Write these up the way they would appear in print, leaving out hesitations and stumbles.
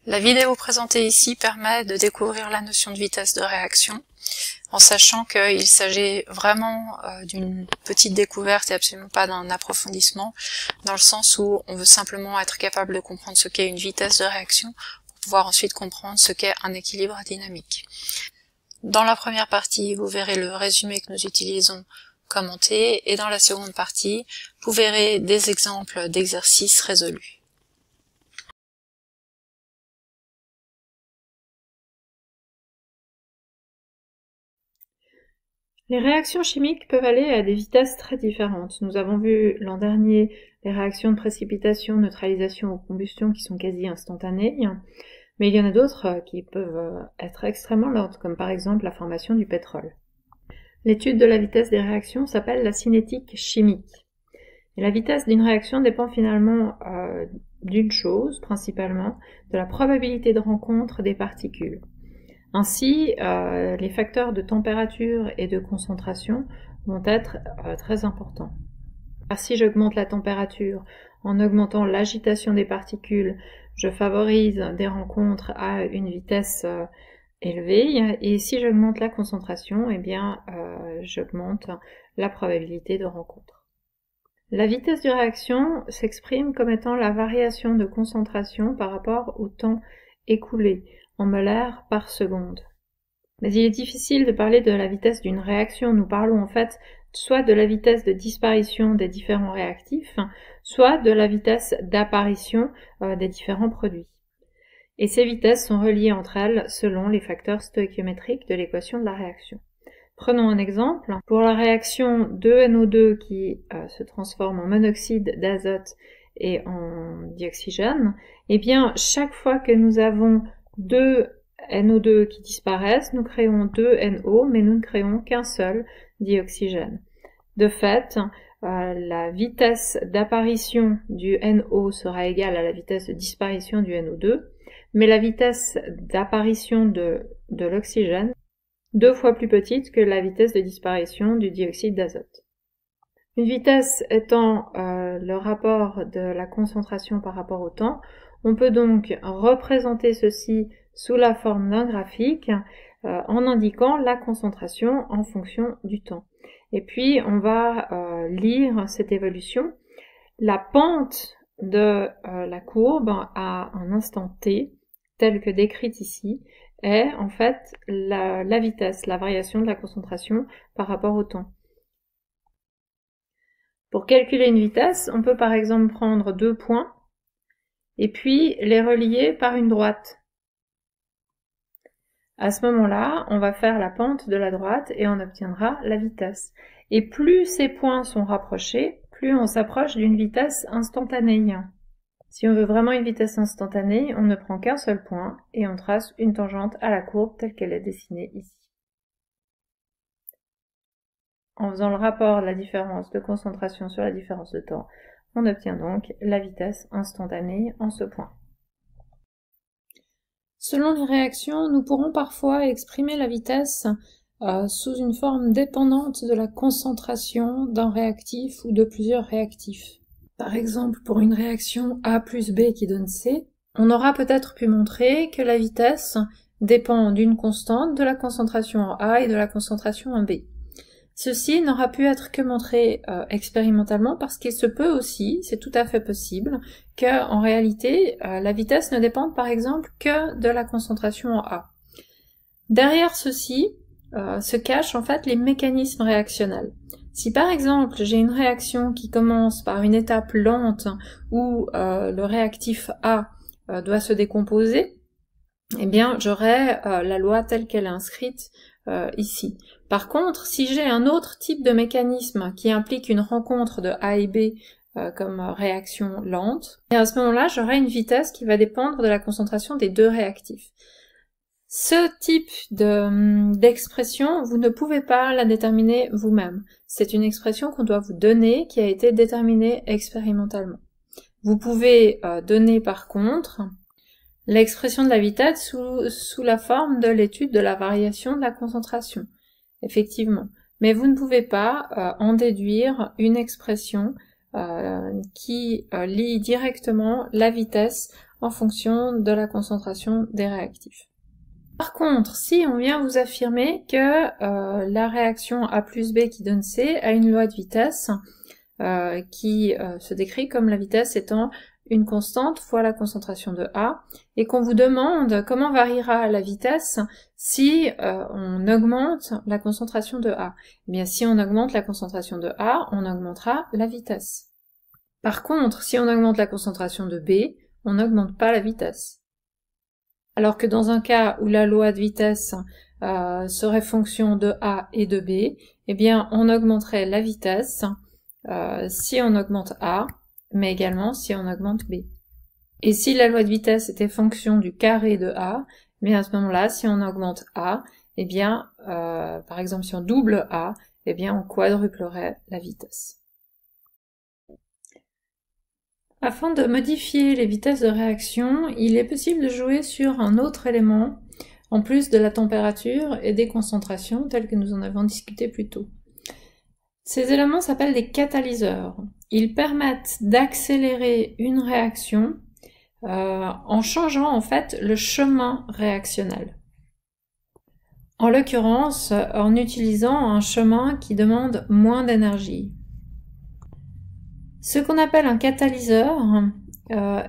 La vidéo présentée ici permet de découvrir la notion de vitesse de réaction, en sachant qu'il s'agit vraiment d'une petite découverte et absolument pas d'un approfondissement, dans le sens où on veut simplement être capable de comprendre ce qu'est une vitesse de réaction, pour pouvoir ensuite comprendre ce qu'est un équilibre dynamique. Dans la première partie, vous verrez le résumé que nous utilisons commenté, et dans la seconde partie, vous verrez des exemples d'exercices résolus. Les réactions chimiques peuvent aller à des vitesses très différentes. Nous avons vu l'an dernier les réactions de précipitation, neutralisation ou combustion qui sont quasi instantanées, mais il y en a d'autres qui peuvent être extrêmement lentes, comme par exemple la formation du pétrole. L'étude de la vitesse des réactions s'appelle la cinétique chimique. Et la vitesse d'une réaction dépend finalement d'une chose, principalement, de la probabilité de rencontre des particules. Ainsi, les facteurs de température et de concentration vont être très importants. Alors, si j'augmente la température en augmentant l'agitation des particules, je favorise des rencontres à une vitesse élevée, et si j'augmente la concentration, eh bien, j'augmente la probabilité de rencontre. La vitesse de réaction s'exprime comme étant la variation de concentration par rapport au temps écoulé en molaires par seconde. Mais il est difficile de parler de la vitesse d'une réaction. Nous parlons en fait soit de la vitesse de disparition des différents réactifs, soit de la vitesse d'apparition des différents produits. Et ces vitesses sont reliées entre elles selon les facteurs stoichiométriques de l'équation de la réaction. Prenons un exemple. Pour la réaction 2NO2 qui se transforme en monoxyde d'azote et en dioxygène, eh bien, chaque fois que nous avons 2 NO2 qui disparaissent, nous créons 2 NO, mais nous ne créons qu'un seul dioxygène. De fait, la vitesse d'apparition du NO sera égale à la vitesse de disparition du NO2, mais la vitesse d'apparition de l'oxygène 2 fois plus petite que la vitesse de disparition du dioxyde d'azote. Une vitesse étant le rapport de la concentration par rapport au temps, on peut donc représenter ceci sous la forme d'un graphique en indiquant la concentration en fonction du temps. Et puis on va lire cette évolution. La pente de la courbe à un instant t, telle que décrite ici, est en fait la vitesse, la variation de la concentration par rapport au temps. Pour calculer une vitesse, on peut par exemple prendre 2 points et puis les relier par une droite. À ce moment-là, on va faire la pente de la droite et on obtiendra la vitesse. Et plus ces points sont rapprochés, plus on s'approche d'une vitesse instantanée. Si on veut vraiment une vitesse instantanée, on ne prend qu'un seul point et on trace une tangente à la courbe telle qu'elle est dessinée ici. En faisant le rapport de la différence de concentration sur la différence de temps, on obtient donc la vitesse instantanée en ce point. Selon les réactions, nous pourrons parfois exprimer la vitesse sous une forme dépendante de la concentration d'un réactif ou de plusieurs réactifs. Par exemple, pour une réaction A plus B qui donne C, on aura peut-être pu montrer que la vitesse dépend d'une constante, de la concentration en A et de la concentration en B. Ceci n'aura pu être que montré expérimentalement parce qu'il se peut aussi, c'est tout à fait possible, que en réalité la vitesse ne dépende par exemple que de la concentration en A. Derrière ceci se cachent en fait les mécanismes réactionnels. Si par exemple j'ai une réaction qui commence par une étape lente où le réactif A doit se décomposer, eh bien j'aurai la loi telle qu'elle est inscrite ici. Par contre, si j'ai un autre type de mécanisme qui implique une rencontre de A et B comme réaction lente, et à ce moment-là, j'aurai une vitesse qui va dépendre de la concentration des deux réactifs. Ce type d'expression, vous ne pouvez pas la déterminer vous-même. C'est une expression qu'on doit vous donner, qui a été déterminée expérimentalement. Vous pouvez donner par contre l'expression de la vitesse sous la forme de l'étude de la variation de la concentration, effectivement. Mais vous ne pouvez pas en déduire une expression qui lie directement la vitesse en fonction de la concentration des réactifs. Par contre, si on vient vous affirmer que la réaction A plus B qui donne C a une loi de vitesse qui se décrit comme la vitesse étant une constante fois la concentration de A, et qu'on vous demande comment variera la vitesse si on augmente la concentration de A. Eh bien, si on augmente la concentration de A, on augmentera la vitesse. Par contre, si on augmente la concentration de B, on n'augmente pas la vitesse. Alors que dans un cas où la loi de vitesse serait fonction de A et de B, eh bien, on augmenterait la vitesse si on augmente A, mais également si on augmente B. Et si la loi de vitesse était fonction du carré de A, eh bien à ce moment-là, si on augmente A, eh bien, par exemple, si on double A, eh bien, on quadruplerait la vitesse. Afin de modifier les vitesses de réaction, il est possible de jouer sur un autre élément, en plus de la température et des concentrations, telles que nous en avons discuté plus tôt. Ces éléments s'appellent des catalyseurs. Ils permettent d'accélérer une réaction en changeant en fait le chemin réactionnel. En l'occurrence, en utilisant un chemin qui demande moins d'énergie. Ce qu'on appelle un catalyseur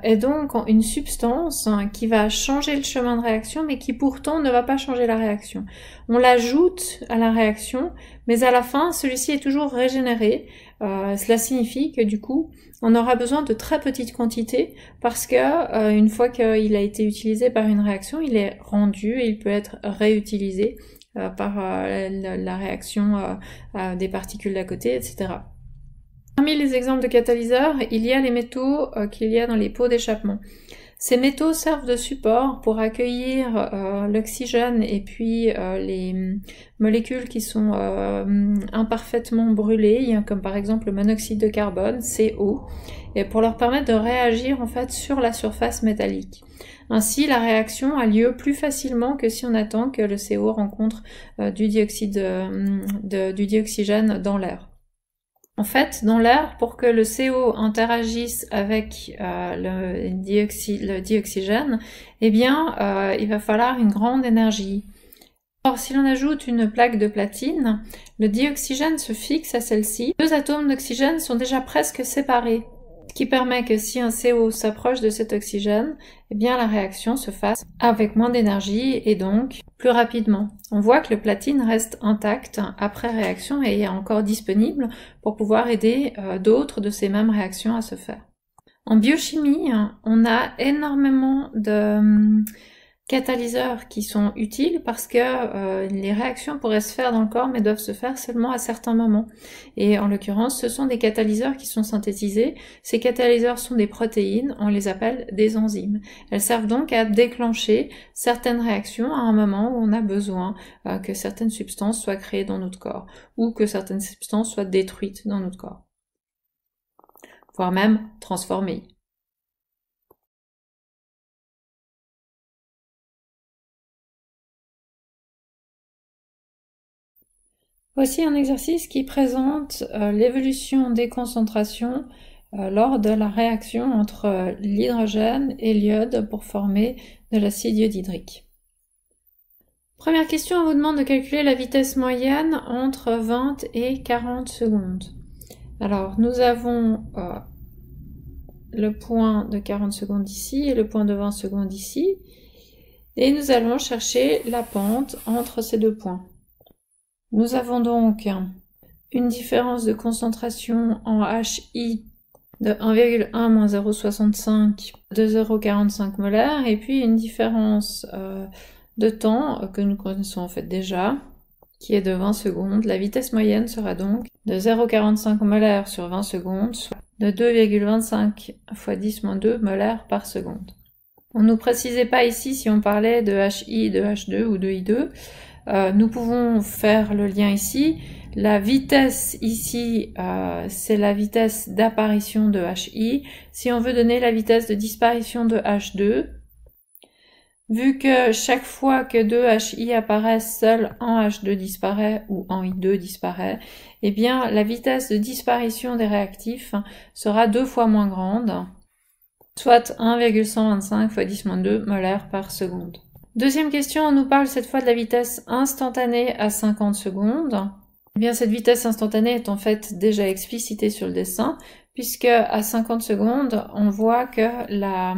est donc une substance qui va changer le chemin de réaction, mais qui pourtant ne va pas changer la réaction. On l'ajoute à la réaction, mais à la fin, celui-ci est toujours régénéré. Cela signifie que du coup, on aura besoin de très petites quantités, parce que une fois qu'il a été utilisé par une réaction, il est rendu et il peut être réutilisé par la réaction des particules d'à côté, etc. Parmi les exemples de catalyseurs, il y a les métaux qu'il y a dans les pots d'échappement. Ces métaux servent de support pour accueillir l'oxygène et puis les molécules qui sont imparfaitement brûlées, comme par exemple le monoxyde de carbone, CO, et pour leur permettre de réagir en fait sur la surface métallique. Ainsi, la réaction a lieu plus facilement que si on attend que le CO rencontre du dioxygène dans l'air. En fait, dans l'air, pour que le CO interagisse avec le dioxygène, eh bien, il va falloir une grande énergie. Or, si l'on ajoute une plaque de platine, le dioxygène se fixe à celle-ci. Deux atomes d'oxygène sont déjà presque séparés, ce qui permet que si un CO s'approche de cet oxygène, eh bien, la réaction se fasse avec moins d'énergie et donc plus rapidement. On voit que le platine reste intact après réaction et est encore disponible pour pouvoir aider d'autres de ces mêmes réactions à se faire. En biochimie, on a énormément de catalyseurs qui sont utiles parce que les réactions pourraient se faire dans le corps mais doivent se faire seulement à certains moments. Et en l'occurrence, ce sont des catalyseurs qui sont synthétisés. Ces catalyseurs sont des protéines, on les appelle des enzymes. Elles servent donc à déclencher certaines réactions à un moment où on a besoin que certaines substances soient créées dans notre corps ou que certaines substances soient détruites dans notre corps, voire même transformées. Voici un exercice qui présente l'évolution des concentrations lors de la réaction entre l'hydrogène et l'iode pour former de l'acide iodhydrique. Première question, on vous demande de calculer la vitesse moyenne entre 20 et 40 secondes. Alors, nous avons le point de 40 secondes ici et le point de 20 secondes ici, et nous allons chercher la pente entre ces deux points. Nous avons donc une différence de concentration en HI de 1,1 moins 0,65 de 0,45 molaires et puis une différence de temps que nous connaissons en fait déjà, qui est de 20 secondes. La vitesse moyenne sera donc de 0,45 molaires sur 20 secondes, soit de 2,25 fois 10 moins 2 molaires par seconde. On ne nous précisait pas ici si on parlait de HI, de H2 ou de I2. Nous pouvons faire le lien ici. La vitesse ici, c'est la vitesse d'apparition de HI. Si on veut donner la vitesse de disparition de H2, vu que chaque fois que deux HI apparaissent, seul un H2 disparaît ou un I2 disparaît, eh bien la vitesse de disparition des réactifs sera 2 fois moins grande. soit 1,125 fois 10-2 molaires par seconde. Deuxième question, on nous parle cette fois de la vitesse instantanée à 50 secondes. Eh bien, cette vitesse instantanée est en fait déjà explicitée sur le dessin, puisque à 50 secondes, on voit que la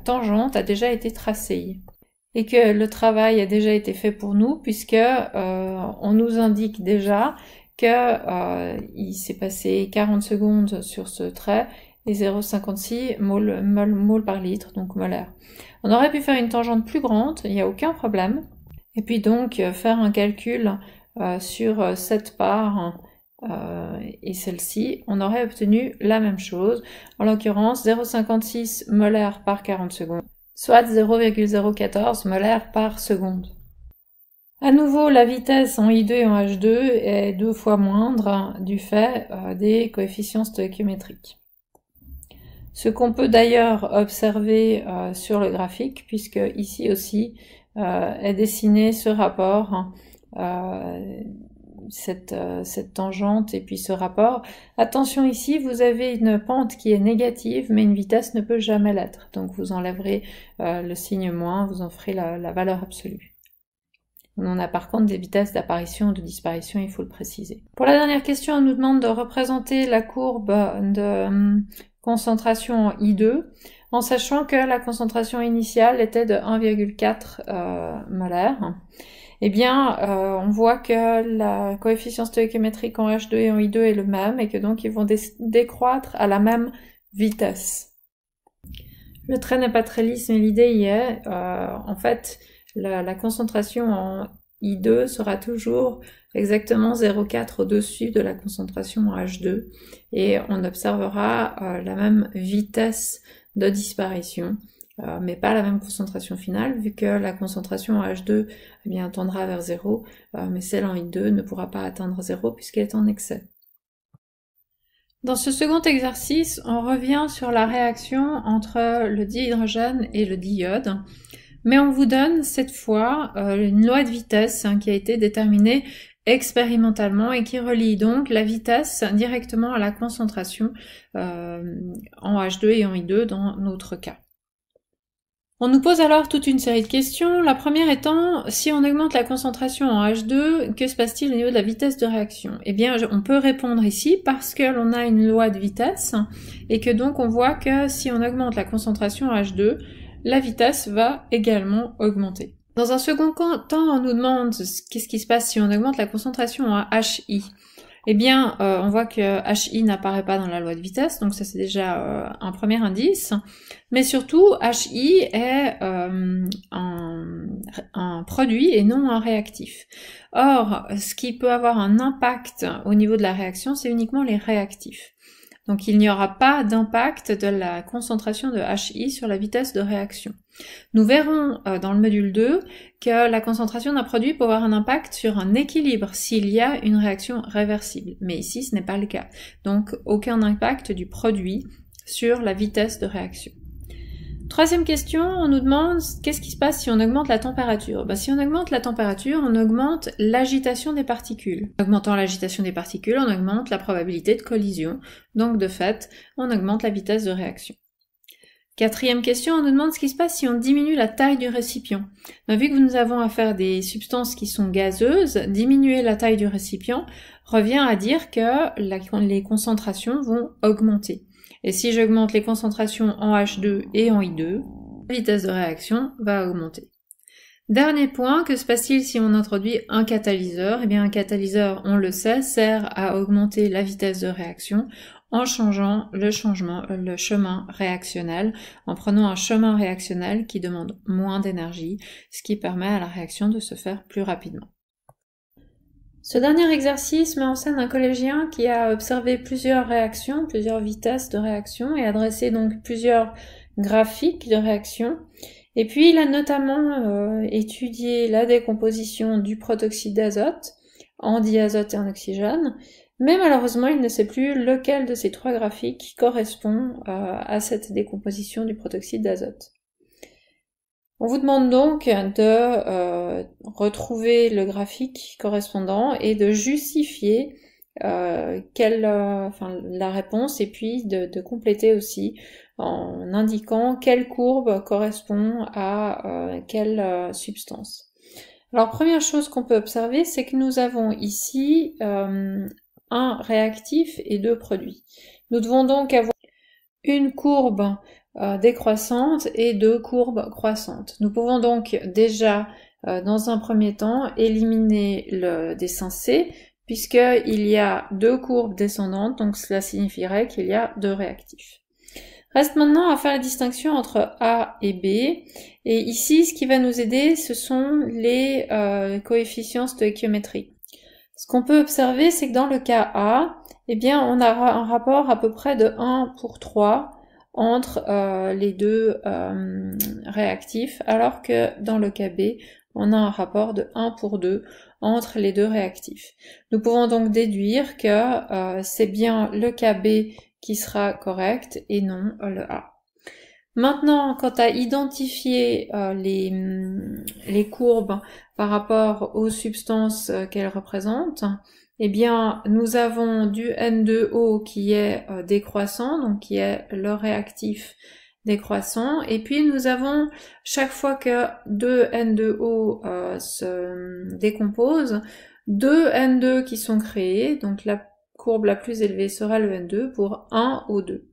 tangente a déjà été tracée et que le travail a déjà été fait pour nous, puisque on nous indique déjà que il s'est passé 40 secondes sur ce trait et 0,56 mol par litre, donc molaire. On aurait pu faire une tangente plus grande, il n'y a aucun problème, et puis donc faire un calcul sur cette part et celle-ci, on aurait obtenu la même chose, en l'occurrence 0,56 molaires par 40 secondes, soit 0,014 molaires par seconde. À nouveau, la vitesse en I2 et en H2 est 2 fois moindre du fait des coefficients stoichiométriques. Ce qu'on peut d'ailleurs observer sur le graphique, puisque ici aussi est dessiné ce rapport, cette tangente et puis ce rapport. Attention ici, vous avez une pente qui est négative, mais une vitesse ne peut jamais l'être. Donc vous enlèverez le signe moins, vous en ferez la valeur absolue. On a par contre des vitesses d'apparition ou de disparition, il faut le préciser. Pour la dernière question, on nous demande de représenter la courbe de concentration en I2, en sachant que la concentration initiale était de 1,4 molaires. Eh bien, on voit que le coefficient stoichiométrique en H2 et en I2 est le même, et que donc ils vont décroître à la même vitesse. Le trait n'est pas très lisse, mais l'idée y est. En fait, la concentration en I2 sera toujours exactement 0,4 au-dessus de la concentration en H2 et on observera la même vitesse de disparition, mais pas la même concentration finale, vu que la concentration en H2 eh bien, tendra vers 0, mais celle en I2 ne pourra pas atteindre 0 puisqu'elle est en excès. Dans ce second exercice, on revient sur la réaction entre le dihydrogène et le diiode. Mais on vous donne cette fois une loi de vitesse qui a été déterminée expérimentalement et qui relie donc la vitesse directement à la concentration en H2 et en I2 dans notre cas. On nous pose alors toute une série de questions. La première étant, si on augmente la concentration en H2, que se passe-t-il au niveau de la vitesse de réaction? Eh bien, on peut répondre ici parce que l'on a une loi de vitesse et que donc on voit que si on augmente la concentration en H2, la vitesse va également augmenter. Dans un second temps, on nous demande qu'est-ce qui se passe si on augmente la concentration en HI. Eh bien, on voit que HI n'apparaît pas dans la loi de vitesse, donc ça c'est déjà un premier indice. Mais surtout, HI est un produit et non un réactif. Or, ce qui peut avoir un impact au niveau de la réaction, c'est uniquement les réactifs. Donc il n'y aura pas d'impact de la concentration de HI sur la vitesse de réaction. Nous verrons dans le module 2 que la concentration d'un produit peut avoir un impact sur un équilibre s'il y a une réaction réversible. Mais ici, ce n'est pas le cas. Donc aucun impact du produit sur la vitesse de réaction. Troisième question, on nous demande qu'est-ce qui se passe si on augmente la température? Si on augmente la température, on augmente l'agitation des particules. En augmentant l'agitation des particules, on augmente la probabilité de collision. Donc de fait, on augmente la vitesse de réaction. Quatrième question, on nous demande ce qui se passe si on diminue la taille du récipient. Vu que nous avons affaire à des substances qui sont gazeuses, diminuer la taille du récipient revient à dire que les concentrations vont augmenter. Et si j'augmente les concentrations en H2 et en I2, la vitesse de réaction va augmenter. Dernier point, que se passe-t-il si on introduit un catalyseur? Eh bien, un catalyseur, on le sait, sert à augmenter la vitesse de réaction en changeant le chemin réactionnel, en prenant un chemin réactionnel qui demande moins d'énergie, ce qui permet à la réaction de se faire plus rapidement. Ce dernier exercice met en scène un collégien qui a observé plusieurs réactions, plusieurs vitesses de réaction et adressé donc plusieurs graphiques de réaction. Et puis il a notamment étudié la décomposition du protoxyde d'azote en diazote et en oxygène, mais malheureusement il ne sait plus lequel de ces trois graphiques correspond à cette décomposition du protoxyde d'azote. On vous demande donc de retrouver le graphique correspondant et de justifier la réponse, et puis de compléter aussi en indiquant quelle courbe correspond à quelle substance. Alors première chose qu'on peut observer, c'est que nous avons ici un réactif et deux produits. Nous devons donc avoir une courbe décroissante et deux courbes croissantes. Nous pouvons donc déjà, dans un premier temps, éliminer le dessin C, puisqu'il y a deux courbes descendantes, donc cela signifierait qu'il y a deux réactifs. Reste maintenant à faire la distinction entre A et B, et ici ce qui va nous aider, ce sont les coefficients stoïchiométriques. Ce qu'on peut observer, c'est que dans le cas A, eh bien, on a un rapport à peu près de 1 pour 3 entre les deux réactifs, alors que dans le cas B, on a un rapport de 1 pour 2 entre les deux réactifs. Nous pouvons donc déduire que c'est bien le cas B qui sera correct et non le A. Maintenant, quant à identifier les courbes par rapport aux substances qu'elles représentent, eh bien, nous avons du N2O qui est décroissant, donc qui est le réactif décroissant, et puis nous avons, chaque fois que deux N2O se décomposent, deux N2 qui sont créés, donc la courbe la plus élevée sera le N2 pour 1 O2.